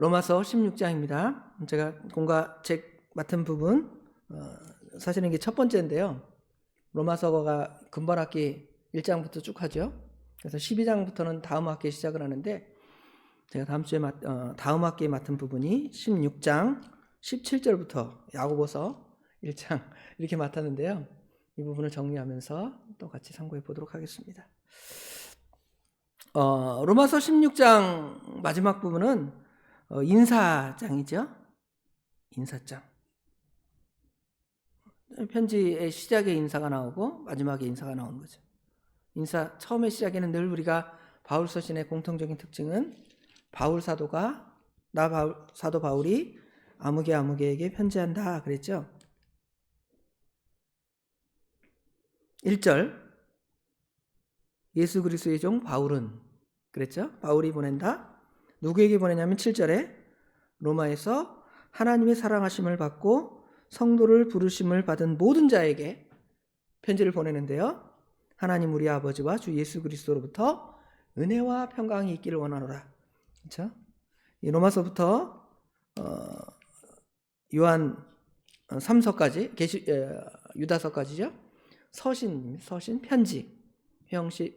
로마서 16장입니다. 제가 공과책 맡은 부분, 사실은 이게 첫 번째인데요. 로마서가 근본 학기 1장부터 쭉 하죠. 그래서 12장부터는 다음 학기에 시작을 하는데, 제가 다음 학기에 맡은 부분이 16장 17절부터 야고보서 1장 이렇게 맡았는데요. 이 부분을 정리하면서 또 같이 참고해 보도록 하겠습니다. 로마서 16장 마지막 부분은 인사장이죠. 인사장. 편지의 시작에 인사가 나오고 마지막에 인사가 나오는 거죠. 처음의 시작에는 늘 우리가 바울 서신의 공통적인 특징은 바울 사도가 사도 바울이 아무개에게 편지한다 그랬죠. 1절 예수 그리스도의 종 바울은 그랬죠. 바울이 보낸다. 누구에게 보내냐면 7절에 로마에서 하나님의 사랑하심을 받고 성도를 부르심을 받은 모든 자에게 편지를 보내는데요. 하나님 우리 아버지와 주 예수 그리스도로부터 은혜와 평강이 있기를 원하노라. 그렇죠? 이 로마서부터 요한 3서까지 유다서까지죠. 서신 편지 형식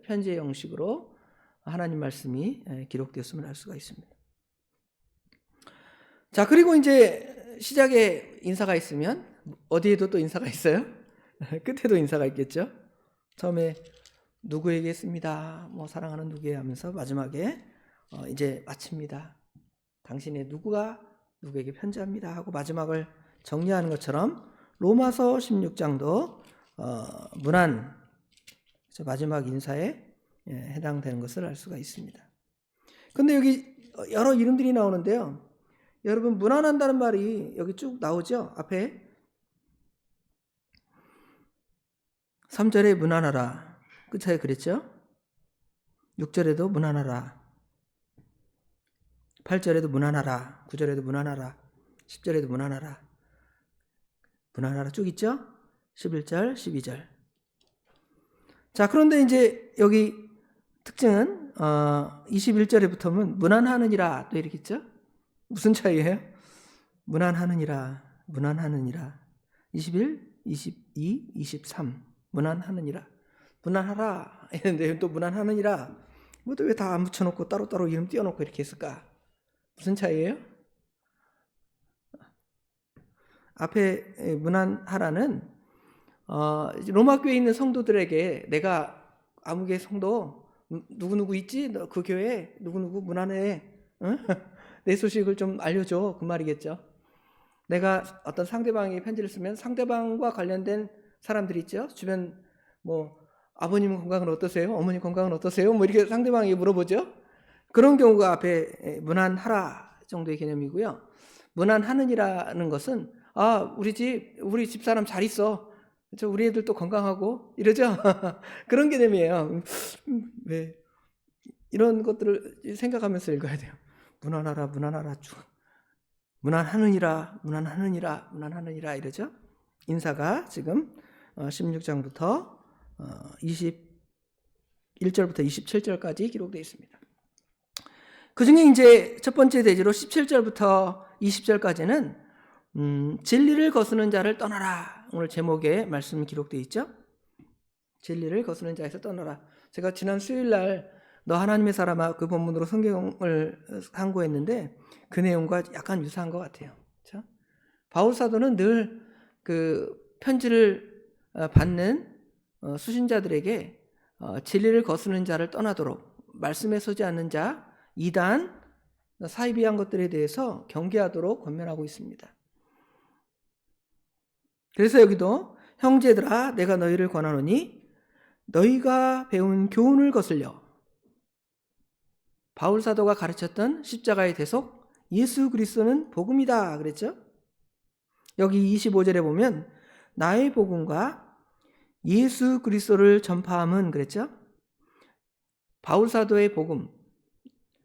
편지의 형식으로 하나님 말씀이 기록되었음을 알 수가 있습니다. 자, 그리고 이제 시작에 인사가 있으면 어디에도 또 인사가 있어요? 끝에도 인사가 있겠죠. 처음에 누구에게 씁니다. 사랑하는 누구에 하면서 마지막에 이제 마칩니다. 당신의 누구가 누구에게 편지합니다 하고 마지막을 정리하는 것처럼 로마서 16장도 문안 마지막 인사에 해당되는 것을 알 수가 있습니다. 근데 여기 여러 이름들이 나오는데요. 여러분 문안한다는 말이 여기 쭉 나오죠. 앞에 3절에 문안하라. 끝에 그랬죠. 6절에도 문안하라. 8절에도 문안하라. 9절에도 문안하라. 10절에도 문안하라. 문안하라 쭉 있죠. 11절 12절. 자, 그런데 이제 여기 특징은 21절에 붙으면 문안하느니라 또 이렇게 있죠. 무슨 차이예요? 문안하느니라 21, 22, 23 문안하느니라 문안하라 이랬는데 또 문안하느니라 또 왜 다 안 붙여놓고 따로따로 이름 띄워놓고 이렇게 했을까? 무슨 차이예요? 앞에 문안하라는 로마 교회에 있는 성도들에게 내가 아무개 성도 누구누구 있지? 너 그 교회 누구누구 문안해. 응? 내 소식을 좀 알려줘. 그 말이겠죠. 내가 어떤 상대방에게 편지를 쓰면 상대방과 관련된 사람들이 있죠. 주변 아버님 건강은 어떠세요? 어머니 건강은 어떠세요? 이렇게 상대방에게 물어보죠. 그런 경우가 앞에 문안하라 정도의 개념이고요. 문안하느니라는 것은 우리 집사람 잘 있어. 그렇죠? 우리 애들도 건강하고 이러죠. 그런 개념이에요. 왜 이런 것들을 생각하면서 읽어야 돼요. 문안하라 쭉. 문안하느니라 이러죠. 인사가 지금 16장부터 21절부터 27절까지 기록되어 있습니다. 그 중에 이제 첫 번째 대지로 17절부터 20절까지는 진리를 거스는 자를 떠나라. 오늘 제목에 말씀 기록되어 있죠. 진리를 거스는 자에서 떠나라. 제가 지난 수요일 날 너 하나님의 사람아 그 본문으로 성경을 상고했는데 그 내용과 약간 유사한 것 같아요. 그렇죠? 바울 사도는 늘 그 편지를 받는 수신자들에게 진리를 거스는 자를 떠나도록 말씀에 서지 않는 자, 이단, 사이비한 것들에 대해서 경계하도록 권면하고 있습니다. 그래서 여기도 형제들아 내가 너희를 권하노니 너희가 배운 교훈을 거슬려 바울 사도가 가르쳤던 십자가의 대속 예수 그리스도는 복음이다 그랬죠. 여기 25절에 보면 나의 복음과 예수 그리스도를 전파함은 그랬죠. 바울 사도의 복음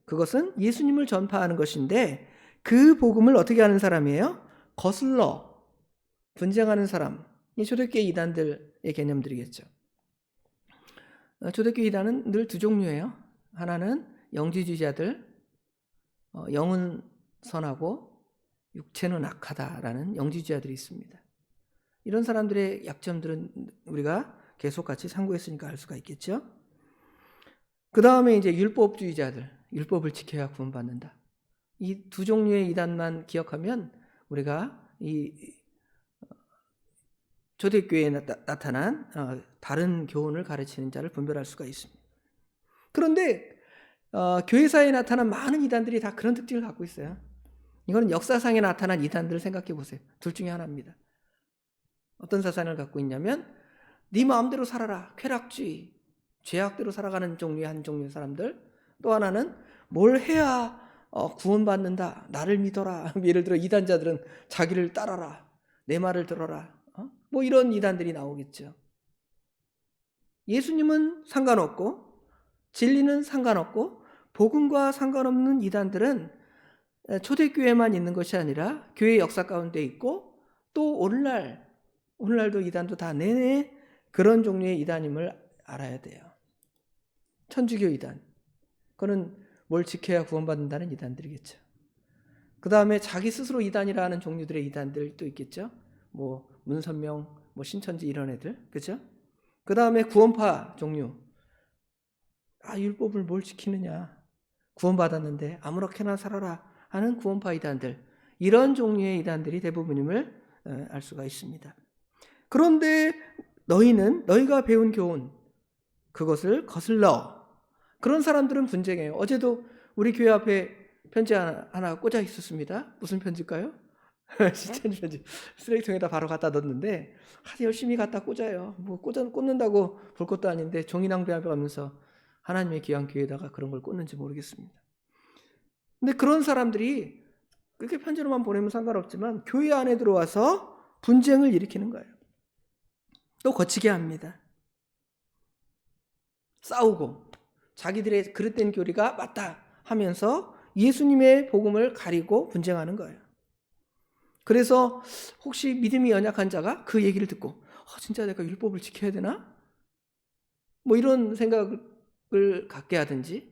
그것은 예수님을 전파하는 것인데 그 복음을 어떻게 하는 사람이에요? 거슬러 분쟁하는 사람. 이 초대교회 이단들의 개념들이겠죠. 초대교회 이단은 늘 두 종류예요. 하나는 영지주의자들, 영은 선하고 육체는 악하다라는 영지주의자들이 있습니다. 이런 사람들의 약점들은 우리가 계속 같이 상고했으니까 알 수가 있겠죠. 그 다음에 이제 율법주의자들, 율법을 지켜야 구원받는다. 이 두 종류의 이단만 기억하면 우리가 이 초대교회에 나타난 다른 교훈을 가르치는 자를 분별할 수가 있습니다. 그런데 교회사에 나타난 많은 이단들이 다 그런 특징을 갖고 있어요. 이거는 역사상에 나타난 이단들을 생각해 보세요. 둘 중에 하나입니다. 어떤 사상을 갖고 있냐면 네 마음대로 살아라, 쾌락주의, 죄악대로 살아가는 종류의 한 종류의 사람들. 또 하나는 뭘 해야 구원받는다, 나를 믿어라. 예를 들어 이단자들은 자기를 따라라, 내 말을 들어라, 뭐 이런 이단들이 나오겠죠. 예수님은 상관없고 진리는 상관없고 복음과 상관없는 이단들은 초대교회만 있는 것이 아니라 교회 역사 가운데 있고 또 오늘날도 이단도 다 내내 그런 종류의 이단임을 알아야 돼요. 천주교 이단, 그거는 뭘 지켜야 구원받는다는 이단들이겠죠. 그 다음에 자기 스스로 이단이라 하는 종류들의 이단들도 있겠죠. 뭐 문선명, 뭐 신천지 이런 애들, 그렇죠? 그 다음에 구원파 종류. 율법을 뭘 지키느냐, 구원받았는데 아무렇게나 살아라 하는 구원파 이단들, 이런 종류의 이단들이 대부분임을 알 수가 있습니다. 그런데 너희가 배운 교훈, 그것을 거슬러. 그런 사람들은 분쟁해요. 어제도 우리 교회 앞에 편지 하나 꽂아 있었습니다. 무슨 편지일까요? 신천지 편지. 쓰레기통에다 바로 갖다 넣었는데 열심히 갖다 꽂아요. 뭐 꽂는다고 볼 것도 아닌데 종이 낭비하면서 하나님의 귀한 교회에다가 그런 걸 꽂는지 모르겠습니다. 근데 그런 사람들이 그렇게 편지로만 보내면 상관없지만 교회 안에 들어와서 분쟁을 일으키는 거예요. 또 거치게 합니다. 싸우고 자기들의 그릇된 교리가 맞다 하면서 예수님의 복음을 가리고 분쟁하는 거예요. 그래서 혹시 믿음이 연약한 자가 그 얘기를 듣고 진짜 내가 율법을 지켜야 되나? 뭐 이런 생각을 갖게 하든지,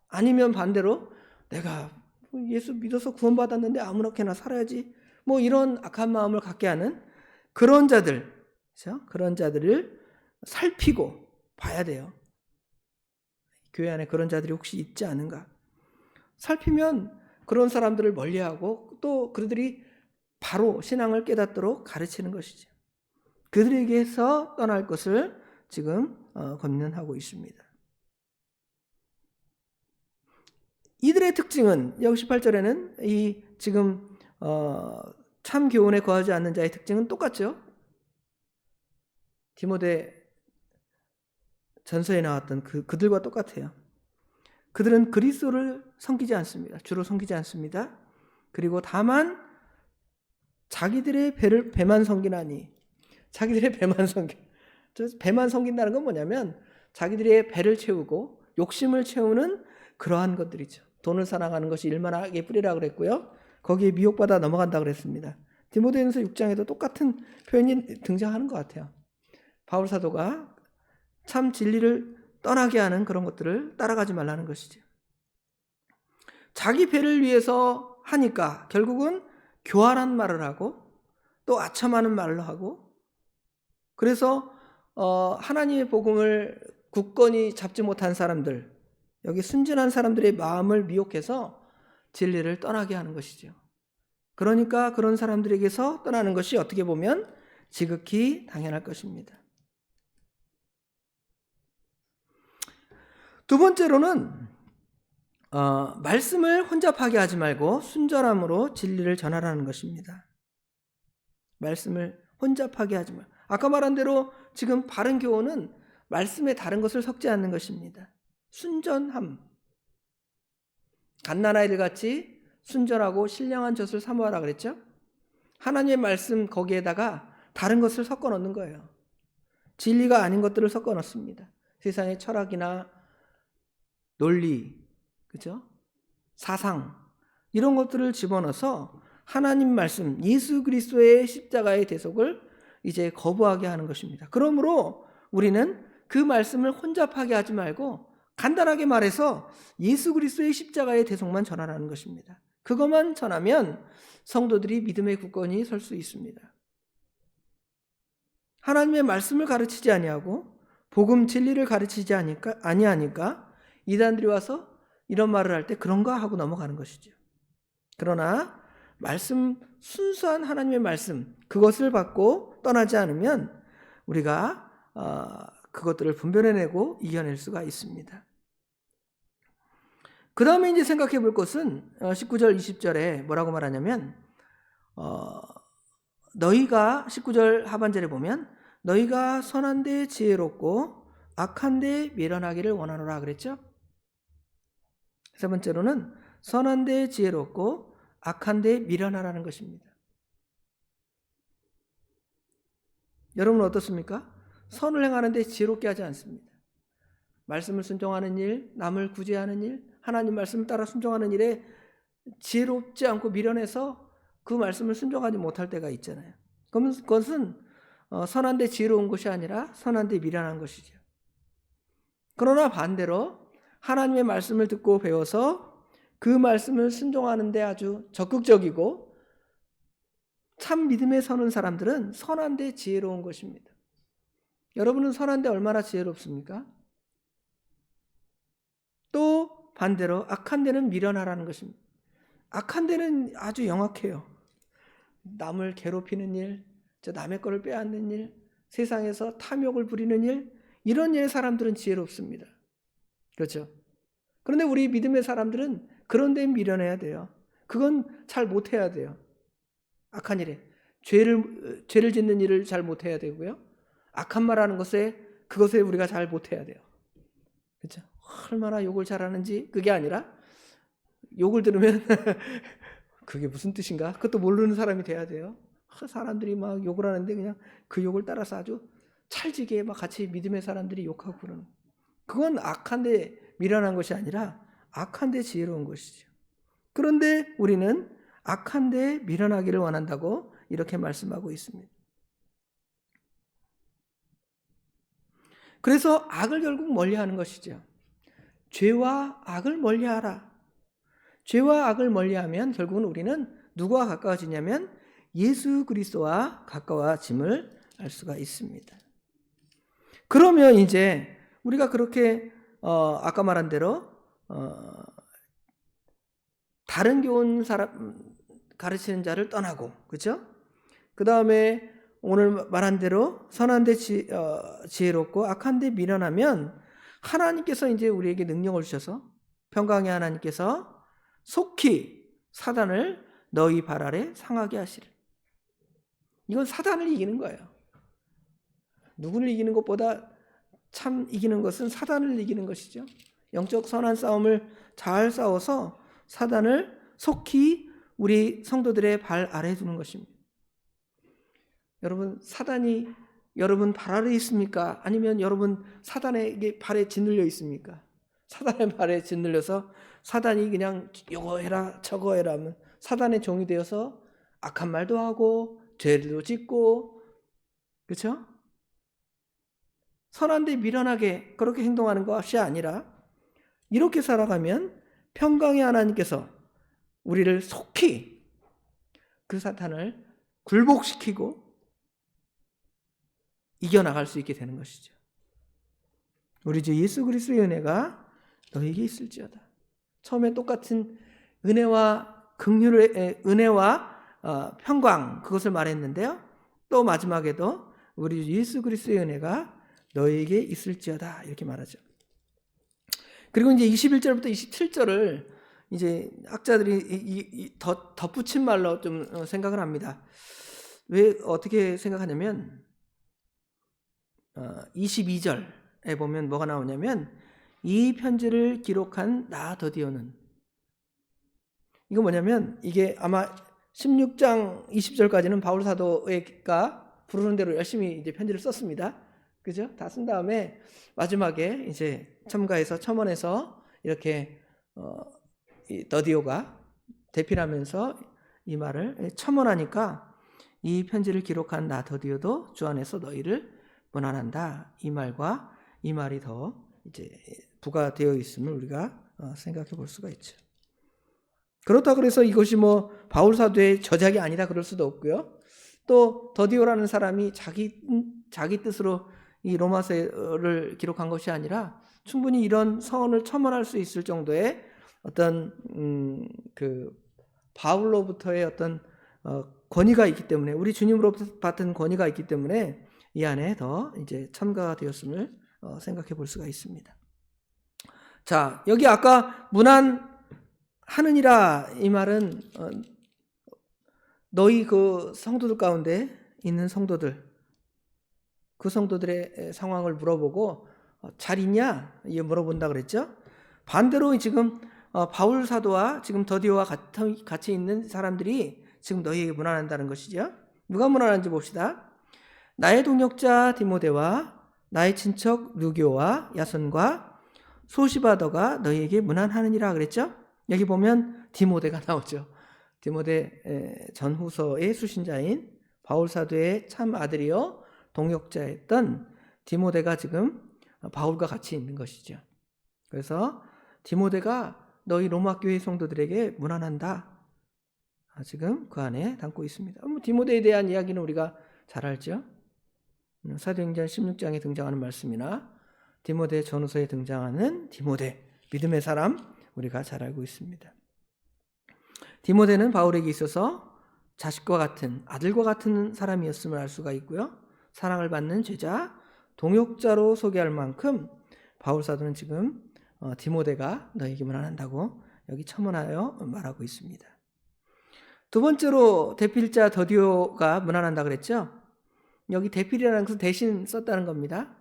아니면 반대로 내가 예수 믿어서 구원받았는데 아무렇게나 살아야지, 뭐 이런 악한 마음을 갖게 하는 그런 자들, 그렇죠? 그런 자들을 살피고 봐야 돼요. 교회 안에 그런 자들이 혹시 있지 않은가? 살피면 그런 사람들을 멀리하고 또 그들이 바로 신앙을 깨닫도록 가르치는 것이죠. 그들에게서 떠날 것을 지금 권면하고 있습니다. 이들의 특징은 여기 18절에는 이 지금 참 교훈에 거하지 않는 자의 특징은 똑같죠. 디모데 전서에 나왔던 그들과 똑같아요. 그들은 그리스도를 섬기지 않습니다. 주로 섬기지 않습니다. 그리고 다만 자기들의 배만 섬기나니, 자기들의 배만 배만 섬긴다는 건 뭐냐면 자기들의 배를 채우고 욕심을 채우는 그러한 것들이죠. 돈을 사랑하는 것이 일만 악의 뿌리라 그랬고요. 거기에 미혹받아 넘어간다 그랬습니다. 디모데전서 6장에도 똑같은 표현이 등장하는 것 같아요. 바울 사도가 참 진리를 떠나게 하는 그런 것들을 따라가지 말라는 것이죠. 자기 배를 위해서 하니까 결국은 교활한 말을 하고 또 아첨하는 말을 하고, 그래서 하나님의 복음을 굳건히 잡지 못한 사람들, 여기 순진한 사람들의 마음을 미혹해서 진리를 떠나게 하는 것이죠. 그러니까 그런 사람들에게서 떠나는 것이 어떻게 보면 지극히 당연할 것입니다. 두 번째로는 말씀을 혼잡하게 하지 말고 순전함으로 진리를 전하라는 것입니다. 말씀을 혼잡하게 하지 말고, 아까 말한 대로 지금 바른 교훈은 말씀에 다른 것을 섞지 않는 것입니다. 순전함, 갓난아이들 같이 순전하고 신령한 젖을 사모하라 그랬죠. 하나님의 말씀 거기에다가 다른 것을 섞어 넣는 거예요. 진리가 아닌 것들을 섞어 넣습니다. 세상의 철학이나 논리, 그죠? 사상, 이런 것들을 집어넣어서 하나님 말씀, 예수 그리스도의 십자가의 대속을 이제 거부하게 하는 것입니다. 그러므로 우리는 그 말씀을 혼잡하게 하지 말고 간단하게 말해서 예수 그리스도의 십자가의 대속만 전하라는 것입니다. 그것만 전하면 성도들이 믿음의 굳건히 설 수 있습니다. 하나님의 말씀을 가르치지 아니하고 복음 진리를 가르치지 아니하니까 이단들이 와서 이런 말을 할 때 그런가 하고 넘어가는 것이죠. 그러나 말씀, 순수한 하나님의 말씀, 그것을 받고 떠나지 않으면 우리가 그것들을 분별해내고 이겨낼 수가 있습니다. 그 다음에 이제 생각해 볼 것은 19절 20절에 뭐라고 말하냐면 너희가 19절 하반절에 보면 너희가 선한 데 지혜롭고 악한 데 미련하기를 원하노라 그랬죠. 세 번째로는 선한 데 지혜롭고 악한 데 미련하라는 것입니다. 여러분은 어떻습니까? 선을 행하는 데 지혜롭게 하지 않습니다. 말씀을 순종하는 일, 남을 구제하는 일, 하나님 말씀을 따라 순종하는 일에 지혜롭지 않고 미련해서 그 말씀을 순종하지 못할 때가 있잖아요. 그러면 그것은 선한 데 지혜로운 것이 아니라 선한 데 미련한 것이죠. 그러나 반대로 하나님의 말씀을 듣고 배워서 그 말씀을 순종하는 데 아주 적극적이고 참 믿음에 서는 사람들은 선한 데 지혜로운 것입니다. 여러분은 선한 데 얼마나 지혜롭습니까? 또 반대로 악한 데는 미련하라는 것입니다. 악한 데는 아주 영악해요. 남을 괴롭히는 일, 남의 거를 빼앗는 일, 세상에서 탐욕을 부리는 일, 이런 일 사람들은 지혜롭습니다. 그렇죠? 그런데 우리 믿음의 사람들은 그런 데 미련해야 돼요. 그건 잘 못해야 돼요. 악한 일에 죄를 짓는 일을 잘 못해야 되고요. 악한 말하는 그것에 우리가 잘 못해야 돼요. 그렇죠? 얼마나 욕을 잘하는지 그게 아니라 욕을 들으면 그게 무슨 뜻인가? 그것도 모르는 사람이 돼야 돼요. 사람들이 막 욕을 하는데 그냥 그 욕을 따라서 아주 찰지게 막 같이 믿음의 사람들이 욕하고 그러는. 그건 악한데 미련한 것이 아니라 악한데 지혜로운 것이죠. 그런데 우리는 악한데 미련하기를 원한다고 이렇게 말씀하고 있습니다. 그래서 악을 결국 멀리하는 것이죠. 죄와 악을 멀리하라. 죄와 악을 멀리하면 결국은 우리는 누구와 가까워지냐면 예수 그리스도와 가까워짐을 알 수가 있습니다. 그러면 이제 우리가 그렇게 아까 말한 대로 다른 교훈 사람 가르치는 자를 떠나고, 그렇죠? 그 다음에 오늘 말한 대로 선한 데 지혜롭고 악한 데 미련하면 하나님께서 이제 우리에게 능력을 주셔서 평강의 하나님께서 속히 사단을 너희 발 아래 상하게 하시리. 이건 사단을 이기는 거예요. 누구를 이기는 것보다 참 이기는 것은 사단을 이기는 것이죠. 영적 선한 싸움을 잘 싸워서 사단을 속히 우리 성도들의 발 아래에 두는 것입니다. 여러분, 사단이 여러분 발 아래에 있습니까? 아니면 여러분 사단에게 발에 짓눌려 있습니까? 사단의 발에 짓눌려서 사단이 그냥 이거 해라 저거 해라 하면 사단의 종이 되어서 악한 말도 하고 죄도 짓고, 그렇죠? 선한데 미련하게 그렇게 행동하는 것이 아니라 이렇게 살아가면 평강의 하나님께서 우리를 속히 그 사탄을 굴복시키고 이겨나갈 수 있게 되는 것이죠. 우리 주 예수 그리스도의 은혜가 너에게 있을지어다. 처음에 똑같은 은혜와 긍휼의 은혜와 평강 그것을 말했는데요. 또 마지막에도 우리 주 예수 그리스도의 은혜가 너에게 있을지어다 이렇게 말하죠. 그리고 이제 21절부터 27절을 이제 학자들이 덧붙인 말로 좀 생각을 합니다. 왜 어떻게 생각하냐면 22절에 보면 뭐가 나오냐면 이 편지를 기록한 나 더디오는, 이거 뭐냐면 이게 아마 16장 20절까지는 바울 사도가 부르는 대로 열심히 이제 편지를 썼습니다. 그죠? 다 쓴 다음에 마지막에 이제 첨언해서 이렇게 이 더디오가 대필하면서 이 말을 첨언하니까 이 편지를 기록한 나 더디오도 주 안에서 너희를 문안한다. 이 말과 이 말이 더 이제 부과되어 있음을 우리가 생각해 볼 수가 있죠. 그렇다고 해서 이것이 뭐 바울 사도의 저작이 아니다 그럴 수도 없고요. 또 더디오라는 사람이 자기 뜻으로 이 로마서를 기록한 것이 아니라 충분히 이런 서원을 첨언할 수 있을 정도의 어떤 그 바울로부터의 어떤 권위가 있기 때문에, 우리 주님으로부터 받은 권위가 있기 때문에 이 안에 더 이제 첨가가 되었음을 생각해 볼 수가 있습니다. 자, 여기 아까 문안하느니라 이 말은 너희 그 성도들 가운데 있는 성도들, 그 성도들의 상황을 물어보고 잘 있냐? 이 물어본다 그랬죠. 반대로 지금 바울 사도와 지금 더디오와 같이 있는 사람들이 지금 너희에게 문안한다는 것이죠. 누가 문안한지 봅시다. 나의 동역자 디모데와 나의 친척 누교와 야손과 소시바더가 너희에게 문안하느니라 그랬죠. 여기 보면 디모데가 나오죠. 디모데 전후서의 수신자인 바울 사도의 참 아들이요 동역자였던 디모데가 지금 바울과 같이 있는 것이죠. 그래서 디모데가 너희 로마 교회 성도들에게 문안한다. 지금 그 안에 담고 있습니다. 디모데에 대한 이야기는 우리가 잘 알죠. 사도행전 16장에 등장하는 말씀이나 디모데 전후서에 등장하는 디모데, 믿음의 사람 우리가 잘 알고 있습니다. 디모데는 바울에게 있어서 자식과 같은, 아들과 같은 사람이었음을 알 수가 있고요. 사랑을 받는 제자, 동역자로 소개할 만큼 바울 사도는 지금 디모데가 너에게 문안한다고 여기 첨언하여 말하고 있습니다. 두 번째로 대필자 더디오가 문안한다 그랬죠. 여기 대필이라는 것은 대신 썼다는 겁니다.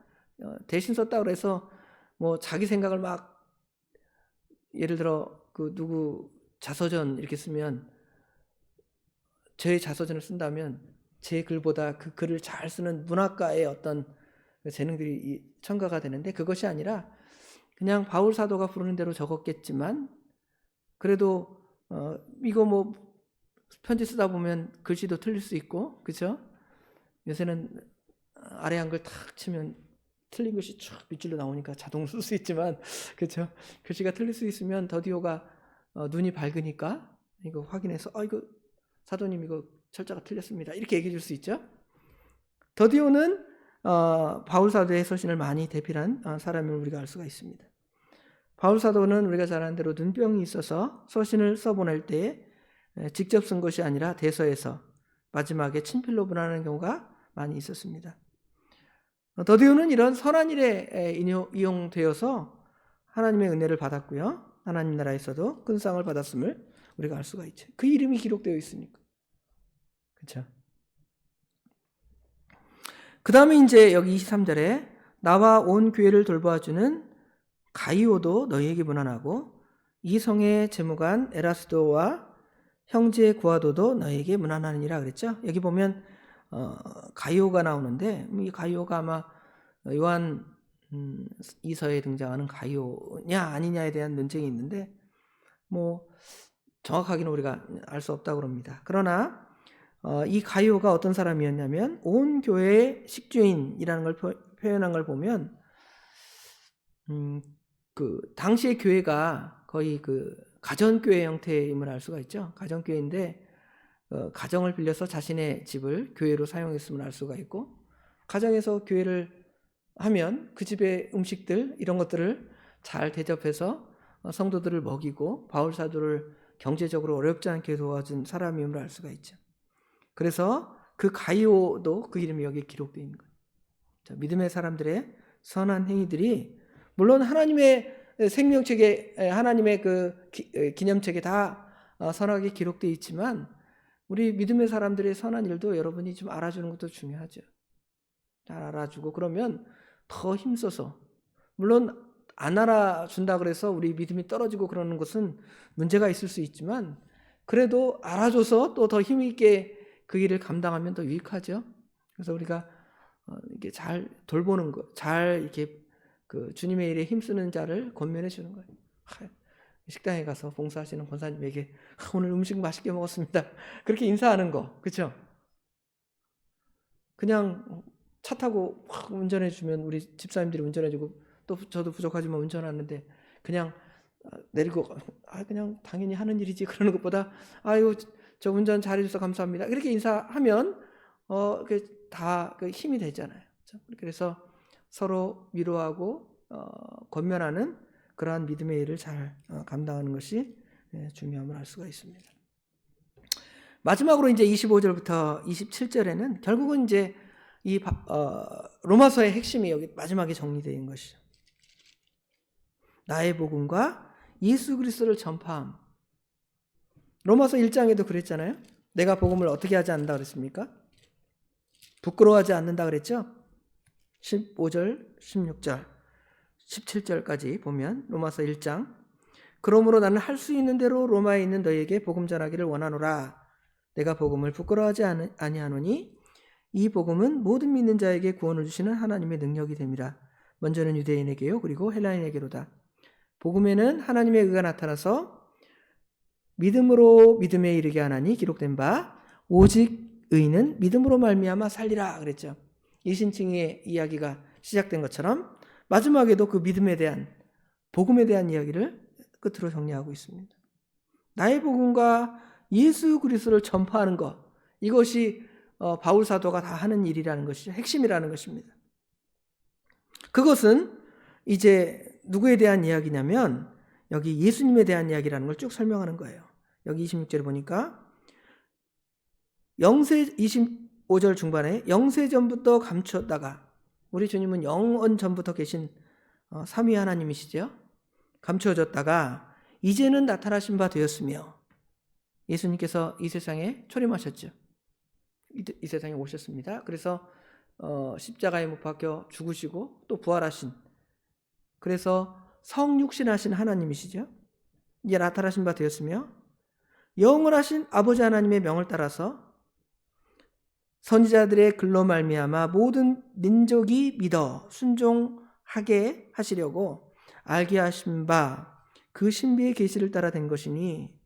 대신 썼다 그래서 뭐 자기 생각을 막, 예를 들어 그 누구 자서전 이렇게 쓰면, 제 자서전을 쓴다면 제 글보다 그 글을 잘 쓰는 문학가의 어떤 재능들이 첨가가 되는데, 그것이 아니라 그냥 바울 사도가 부르는 대로 적었겠지만, 그래도 이거 뭐 편지 쓰다 보면 글씨도 틀릴 수 있고, 그렇죠? 요새는 아래 한글 탁 치면 틀린 글씨 쫙 밑줄로 나오니까 자동으로 쓸 수 있지만, 그렇죠? 글씨가 틀릴 수 있으면 더디오가 눈이 밝으니까 이거 확인해서 이거 사도님 이거 철자가 틀렸습니다, 이렇게 얘기해 줄 수 있죠. 더디오는 바울 사도의 서신을 많이 대필한 사람임을 우리가 알 수가 있습니다. 바울 사도는 우리가 잘 아는 대로 눈병이 있어서 서신을 써보낼 때 직접 쓴 것이 아니라 대서에서 마지막에 친필로 문안하는 경우가 많이 있었습니다. 더디오는 이런 선한 일에 이용되어서 하나님의 은혜를 받았고요. 하나님 나라에서도 큰 상을 받았음을 우리가 알 수가 있죠. 그 이름이 기록되어 있으니까. 그렇죠? 그 다음에 이제 여기 23절에 나와 온 교회를 돌봐주는 가이오도 너희에게 문안하고 이 성의 재무관 에라스도와 형제 구아도도 너희에게 문안하느니라 그랬죠. 여기 보면 가이오가 나오는데, 이 가이오가 아마 요한 이서에 등장하는 가이오냐 아니냐에 대한 논쟁이 있는데, 뭐 정확하게는 우리가 알 수 없다고 합니다. 그러나 이 가이오가 어떤 사람이었냐면 온 교회의 식주인이라는 걸 표현한 걸 보면 그 당시의 교회가 거의 그 가정교회 형태임을 알 수가 있죠. 가정교회인데 가정을 빌려서 자신의 집을 교회로 사용했음을 알 수가 있고, 가정에서 교회를 하면 그 집의 음식들 이런 것들을 잘 대접해서 성도들을 먹이고 바울 사도를 경제적으로 어렵지 않게 도와준 사람임을 알 수가 있죠. 그래서 그 가이오도 그 이름이 여기에 기록되어 있는 거예요. 자, 믿음의 사람들의 선한 행위들이 물론 하나님의 생명책에, 하나님의 그 기념책에 다 선하게 기록되어 있지만, 우리 믿음의 사람들의 선한 일도 여러분이 좀 알아주는 것도 중요하죠. 잘 알아주고 그러면 더 힘써서, 물론 안 알아준다 그래서 우리 믿음이 떨어지고 그러는 것은 문제가 있을 수 있지만, 그래도 알아줘서 또 더 힘있게 그 일을 감당하면 더 유익하죠. 그래서 우리가 이렇게 잘 돌보는 거, 잘 이렇게 그 주님의 일에 힘쓰는 자를 권면해 주는 거예요. 식당에 가서 봉사하시는 권사님에게 오늘 음식 맛있게 먹었습니다, 그렇게 인사하는 거, 그렇죠? 그냥 차 타고 운전해 주면, 우리 집사님들이 운전해 주고 또 저도 부족하지만 운전하는데 그냥 내리고 그냥 당연히 하는 일이지 그러는 것보다 아유 저 운전 잘해줘서 감사합니다 이렇게 인사하면 다 힘이 되잖아요. 그래서 서로 위로하고 권면하는 그러한 믿음의 일을 잘 감당하는 것이 중요함을 알 수가 있습니다. 마지막으로 이제 25절부터 27절에는 결국은 이제 이 로마서의 핵심이 여기 마지막에 정리되어 있는 것이죠. 나의 복음과 예수 그리스도를 전파함. 로마서 1장에도 그랬잖아요. 내가 복음을 어떻게 하지 않는다 그랬습니까? 부끄러워하지 않는다 그랬죠. 15절, 16절, 17절까지 보면 로마서 1장. 그러므로 나는 할 수 있는 대로 로마에 있는 너희에게 복음 전하기를 원하노라. 내가 복음을 부끄러워하지 아니하노니 이 복음은 모든 믿는 자에게 구원을 주시는 하나님의 능력이 됨이라. 먼저는 유대인에게요 그리고 헬라인에게로다. 복음에는 하나님의 의가 나타나서 믿음으로 믿음에 이르게 하나니 기록된 바 오직 의는 믿음으로 말미암아 살리라 그랬죠. 이신칭의 이야기가 시작된 것처럼 마지막에도 그 믿음에 대한 복음에 대한 이야기를 끝으로 정리하고 있습니다. 나의 복음과 예수 그리스도를 전파하는 것, 이것이 바울 사도가 다 하는 일이라는 것이 핵심이라는 것입니다. 그것은 이제 누구에 대한 이야기냐면 여기 예수님에 대한 이야기라는 걸 쭉 설명하는 거예요. 여기 26절에 보니까 25절 중반에 영세 전부터 감추었다가 우리 주님은 영원 전부터 계신 삼위 하나님이시죠. 감추어졌다가 이제는 나타나신 바 되었으며 예수님께서 이 세상에 초림하셨죠. 이 세상에 오셨습니다. 그래서 십자가에 못 박혀 죽으시고 또 부활하신, 그래서 성육신하신 하나님이시죠. 이제 나타나신 바 되었으며 영원하신 아버지 하나님의 명을 따라서 선지자들의 글로 말미암아 모든 민족이 믿어 순종하게 하시려고 알게 하신 바 그 신비의 계시를 따라 된 것이니,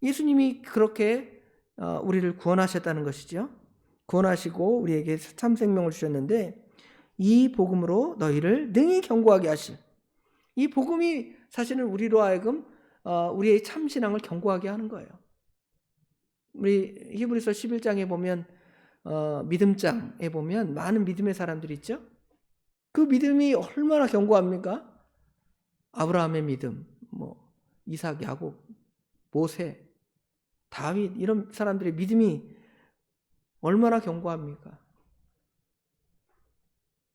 예수님이 그렇게 우리를 구원하셨다는 것이죠. 구원하시고 우리에게 참 생명을 주셨는데 이 복음으로 너희를 능히 견고하게 하실, 이 복음이 사실은 우리로 하여금 우리의 참 신앙을 견고하게 하는 거예요. 우리 히브리서 11장에 보면 믿음장에 보면 많은 믿음의 사람들이 있죠. 그 믿음이 얼마나 견고합니까? 아브라함의 믿음, 이삭, 야곱, 모세, 다윗, 이런 사람들의 믿음이 얼마나 견고합니까?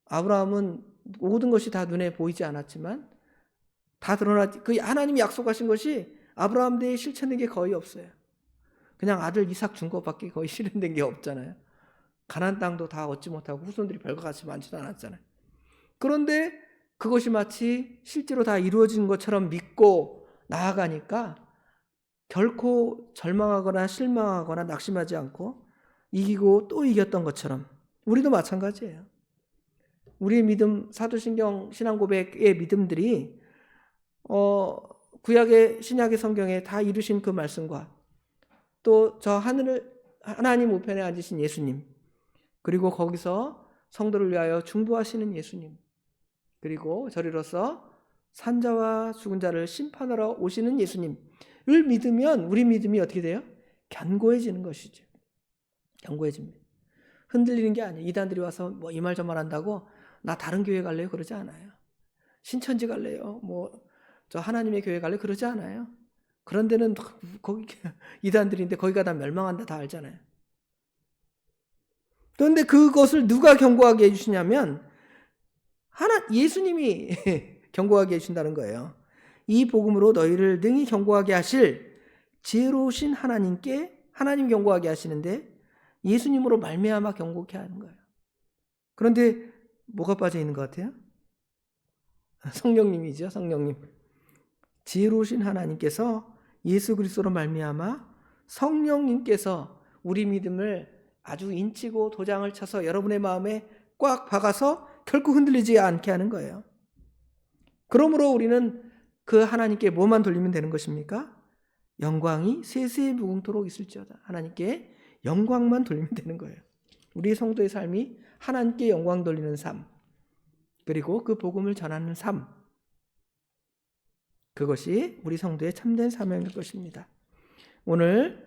아브라함은 모든 것이 다 눈에 보이지 않았지만 다 드러나지, 그 하나님이 약속하신 것이 아브라함 대에 실천된 게 거의 없어요. 그냥 아들 이삭 준 것밖에 거의 실현된 게 없잖아요. 가나안 땅도 다 얻지 못하고 후손들이 별것 같이 많지도 않았잖아요. 그런데 그것이 마치 실제로 다 이루어진 것처럼 믿고 나아가니까 결코 절망하거나 실망하거나 낙심하지 않고 이기고 또 이겼던 것처럼 우리도 마찬가지예요. 우리의 믿음, 사도신경 신앙고백의 믿음들이 구약의 신약의 성경에 다 이루신 그 말씀과 또 저 하나님 우편에 앉으신 예수님, 그리고 거기서 성도를 위하여 중보하시는 예수님, 그리고 저리로서 산자와 죽은 자를 심판하러 오시는 예수님을 믿으면 우리 믿음이 어떻게 돼요? 견고해지는 것이죠. 견고해집니다. 흔들리는 게 아니에요. 이단들이 와서 이 말 저 말 한다고 나 다른 교회 갈래요? 그러지 않아요. 신천지 갈래요? 저 하나님의 교회 갈래요? 그러지 않아요. 그런 데는 거기 이단들인데 거기 가다 멸망한다 다 알잖아요. 그런데 그것을 누가 견고하게 해주시냐면 예수님이 견고하게 해주신다는 거예요. 이 복음으로 너희를 능히 견고하게 하실 지혜로우신 하나님께, 하나님 견고하게 하시는데 예수님으로 말미암아 견고케 하는 거예요. 그런데 뭐가 빠져 있는 것 같아요? 성령님이죠. 성령님. 지혜로우신 하나님께서 예수 그리스도로 말미암아 성령님께서 우리 믿음을 아주 인치고 도장을 쳐서 여러분의 마음에 꽉 박아서 결코 흔들리지 않게 하는 거예요. 그러므로 우리는 그 하나님께 뭐만 돌리면 되는 것입니까? 영광이 세세에 무궁토록 있을지어다. 하나님께 영광만 돌리면 되는 거예요. 우리 성도의 삶이 하나님께 영광 돌리는 삶. 그리고 그 복음을 전하는 삶, 그것이 우리 성도의 참된 사명일 것입니다. 오늘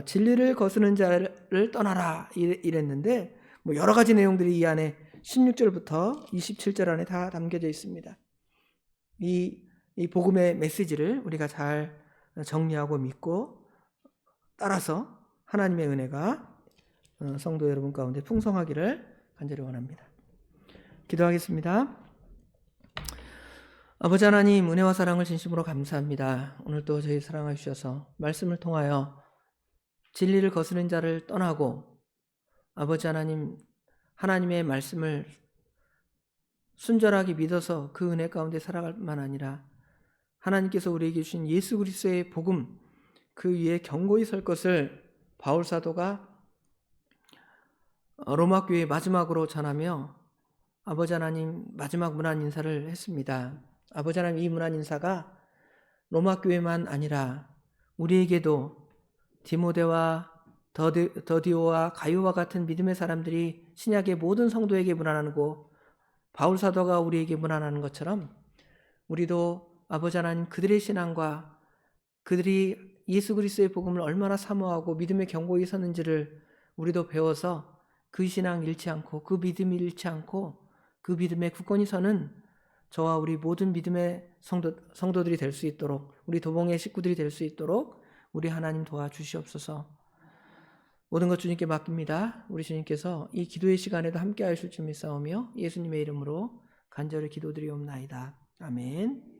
진리를 거스는 자를 떠나라 이랬는데 뭐 여러 가지 내용들이 이 안에 16절부터 27절 안에 다 담겨져 있습니다. 이 복음의 메시지를 우리가 잘 정리하고 믿고 따라서 하나님의 은혜가 성도 여러분 가운데 풍성하기를 간절히 원합니다. 기도하겠습니다. 아버지 하나님, 은혜와 사랑을 진심으로 감사합니다. 오늘 또 저희 사랑해 주셔서 말씀을 통하여 진리를 거스는 자를 떠나고 아버지 하나님, 하나님의 말씀을 순절하게 믿어서 그 은혜 가운데 살아갈 뿐만 아니라 하나님께서 우리에게 주신 예수 그리스도의 복음, 그 위에 견고히 설 것을 바울 사도가 로마 교회에 마지막으로 전하며 아버지 하나님 마지막 문안 인사를 했습니다. 아버지 하나님, 이 문안 인사가 로마 교회만 아니라 우리에게도 디모데와 더디오와 가요와 같은 믿음의 사람들이 신약의 모든 성도에게 문안하고 바울 사도가 우리에게 문안하는 것처럼 우리도 아버지 하나님 그들의 신앙과 그들이 예수 그리스도의 복음을 얼마나 사모하고 믿음에 견고히 섰는지를 우리도 배워서 그 신앙 잃지 않고 그 믿음 잃지 않고 그 믿음에 굳건히 서는 저와 우리 모든 믿음의 성도들이 될 수 있도록, 우리 도봉의 식구들이 될 수 있도록 우리 하나님 도와주시옵소서. 모든 것 주님께 맡깁니다. 우리 주님께서 이 기도의 시간에도 함께 하실 줄 믿사오며 예수님의 이름으로 간절히 기도드리옵나이다. 아멘.